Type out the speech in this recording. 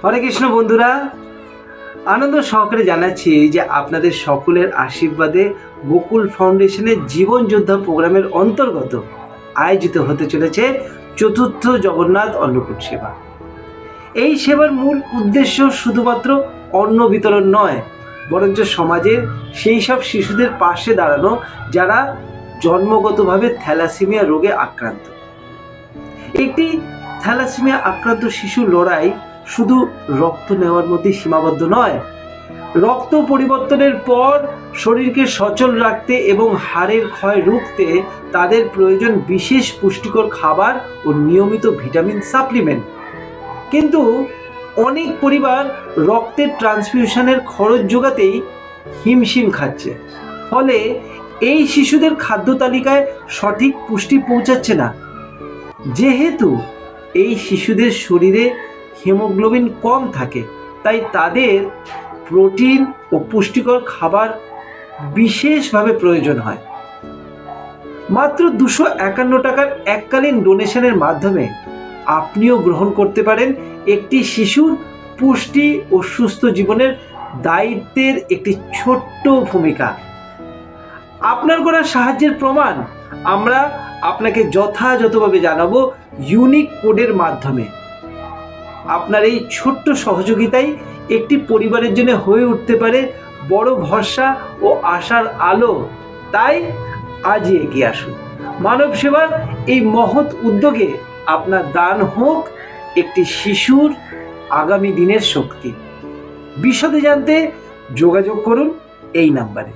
হরে কৃষ্ণ বন্ধুরা, আনন্দ সহকারে জানাচ্ছি যে আপনাদের সকলের আশীর্বাদে গোকুল ফাউন্ডেশনের জীবন যোদ্ধা প্রোগ্রামের অন্তর্গত আয়োজিত হতে চলেছে চতুর্থ জগন্নাথ অন্নকূট সেবা। এই সেবার মূল উদ্দেশ্য শুধুমাত্র অন্ন বিতরণ নয়, বরঞ্চ সমাজের সেই সব শিশুদের পাশে দাঁড়ানো যারা জন্মগতভাবে থ্যালাসেমিয়া রোগে আক্রান্ত। একটি থ্যালাসেমিয়া আক্রান্ত শিশুর লড়াই শুধু রক্ত নেওয়ার মধ্যে সীমাবদ্ধ নয়, রক্ত পরিবর্তনের পর শরীরকে সচল রাখতে এবং হাড়ের ক্ষয় রুখতে তাদের প্রয়োজন বিশেষ পুষ্টিকর খাবার ও নিয়মিত ভিটামিন সাপ্লিমেন্ট। কিন্তু অনেক পরিবার রক্তের ট্রান্সফিউশনের খরচ জোগাতেই হিমশিম খাচ্ছে, ফলে এই শিশুদের খাদ্য তালিকায় সঠিক পুষ্টি পৌঁছাচ্ছে না। যেহেতু এই শিশুদের শরীরে হিমোগ্লোবিন কম থাকে, তাই তাদের প্রোটিন ও পুষ্টিকর খাবার বিশেষভাবে প্রয়োজন হয়। মাত্র 251 টাকার এককালীন ডোনেশনের মাধ্যমে আপনিও গ্রহণ করতে পারেন একটি শিশুর পুষ্টি ও সুস্থ জীবনের দায়িত্বের একটি ছোট্ট ভূমিকা। আপনার করা সাহায্যের প্রমাণ আমরা আপনাকে যথাযথভাবে জানাবো ইউনিক কোডের মাধ্যমে। আপনার এই ছোট্ট সহযোগিতাই একটি পরিবারের জন্য হয়ে উঠতে পারে বড় ভরসা ও আশার আলো। তাই আজই এগিয়ে আসুন। মানব সেবার এই মহৎ উদ্যোগে আপনার দান হোক একটি শিশুর আগামী দিনের শক্তি। বিশদে জানতে যোগাযোগ করুন এই নাম্বারে।